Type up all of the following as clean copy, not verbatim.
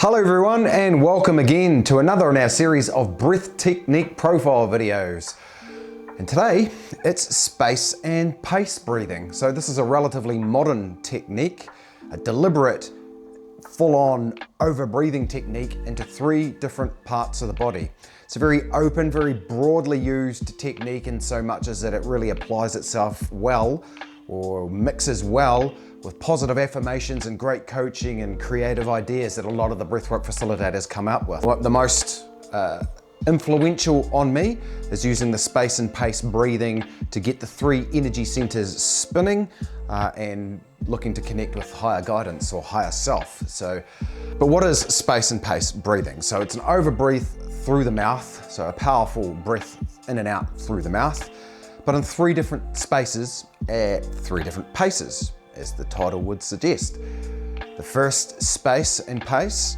Hello everyone, and welcome again to another in our series of breath technique profile videos. And today it's space and pace breathing. So this is a relatively modern technique, a deliberate full-on over-breathing technique into 3 different parts of the body. It's a very open, very broadly used technique in so much as that it really applies itself well or mixes well with positive affirmations and great coaching and creative ideas that a lot of the breathwork facilitators come up with. The most influential on me is using the space and pace breathing to get the 3 energy centers spinning and looking to connect with higher guidance or higher self. But what is space and pace breathing? So it's an over breath through the mouth, so a powerful breath in and out through the mouth, but in 3 different spaces at 3 different paces, as the title would suggest. The first space and pace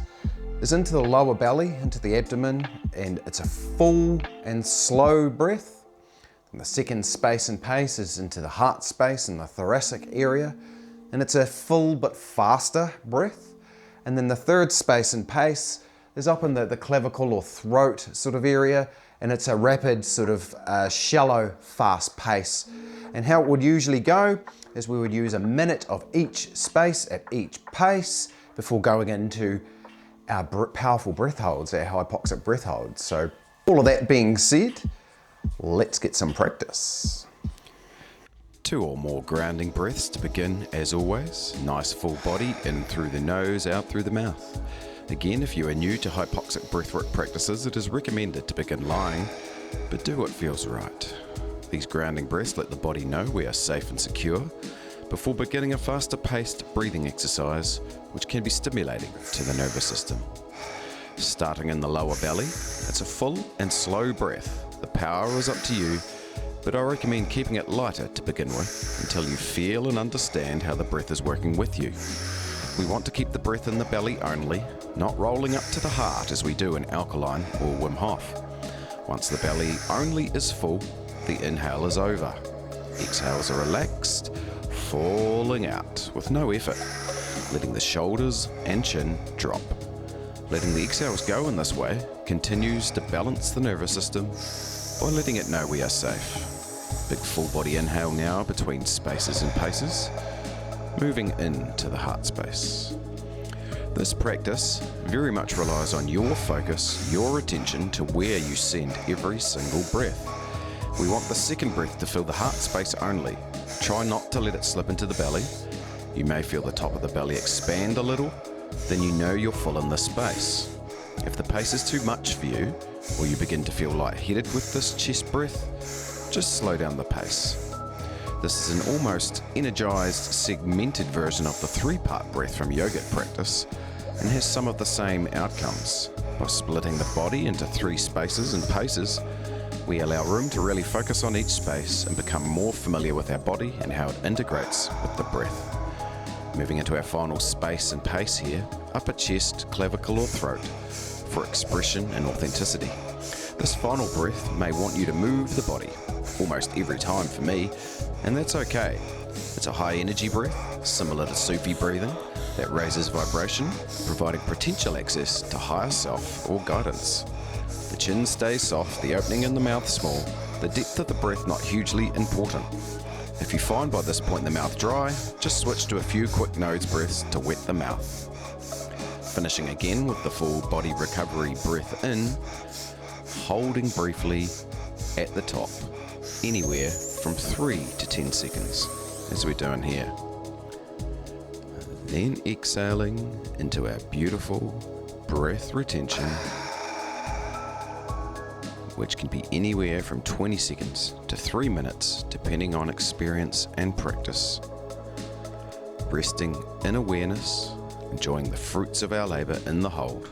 is into the lower belly, into the abdomen, and it's a full and slow breath. And the second space and pace is into the heart space and the thoracic area, and it's a full but faster breath. And then the third space and pace is up in the clavicle or throat sort of area, and it's a rapid sort of shallow fast pace. And how it would usually go is we would use a minute of each space at each pace before going into our powerful breath holds, our hypoxic breath holds. So all of that being said, let's get some practice. 2 or more grounding breaths to begin, as always. Nice full body, in through the nose, out through the mouth. Again, if you are new to hypoxic breathwork practices, it is recommended to begin lying, but do what feels right. These grounding breaths let the body know we are safe and secure before beginning a faster paced breathing exercise, which can be stimulating to the nervous system. Starting in the lower belly, it's a full and slow breath. The power is up to you, but I recommend keeping it lighter to begin with until you feel and understand how the breath is working with you. We want to keep the breath in the belly only, not rolling up to the heart as we do in alkaline or Wim Hof. Once the belly only is full, the inhale is over. Exhales are relaxed, falling out with no effort, letting the shoulders and chin drop. Letting the exhales go in this way continues to balance the nervous system by letting it know we are safe. Big full body inhale now between spaces and paces, moving into the heart space. This practice very much relies on your focus, your attention to where you send every single breath. We want the second breath to fill the heart space only. Try not to let it slip into the belly. You may feel the top of the belly expand a little, then you know you're full in this space. If the pace is too much for you, or you begin to feel lightheaded with this chest breath, just slow down the pace. This is an almost energized, segmented version of the 3-part breath from yogic practice, and has some of the same outcomes. By splitting the body into 3 spaces and paces, we allow room to really focus on each space and become more familiar with our body and how it integrates with the breath. Moving into our final space and pace here, upper chest, clavicle or throat, for expression and authenticity. This final breath may want you to move the body, almost every time for me, and that's okay. It's a high energy breath, similar to Sufi breathing, that raises vibration, providing potential access to higher self or guidance. The chin stays soft, the opening in the mouth small, the depth of the breath not hugely important. If you find by this point the mouth dry, just switch to a few quick nose breaths to wet the mouth. Finishing again with the full body recovery breath in, holding briefly at the top, anywhere from 3 to 10 seconds, as we're doing here. Then exhaling into our beautiful breath retention, which can be anywhere from 20 seconds to 3 minutes, depending on experience and practice. Resting in awareness, enjoying the fruits of our labor in the hold,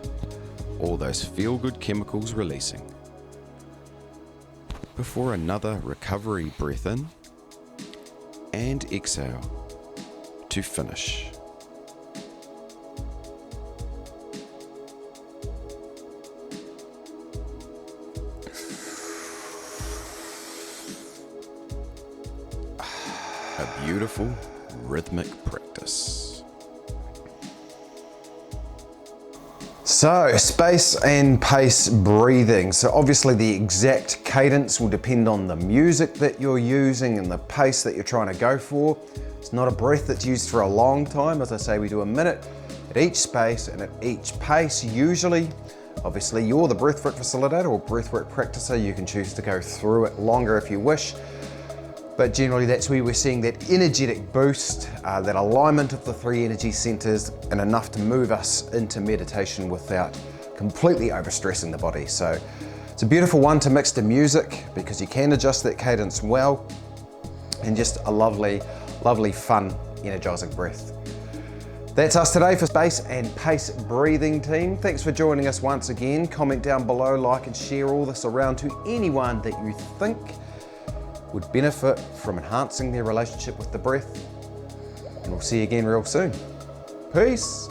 all those feel-good chemicals releasing. Before another recovery breath in, and exhale to finish. A beautiful rhythmic practice. So, space and pace breathing. So obviously the exact cadence will depend on the music that you're using and the pace that you're trying to go for. It's not a breath that's used for a long time. As I say, we do a minute at each space and at each pace usually. Obviously you're the breathwork facilitator or breathwork practicer. You can choose to go through it longer if you wish. But generally that's where we're seeing that energetic boost, that alignment of the three energy centers, and enough to move us into meditation without completely overstressing the body. So it's a beautiful one to mix to music because you can adjust that cadence well, and just a lovely, lovely, fun, energizing breath. That's us today for Space and Pace Breathing team. Thanks for joining us once again. Comment down below, like and share all this around to anyone that you think would benefit from enhancing their relationship with the breath. And we'll see you again real soon. Peace.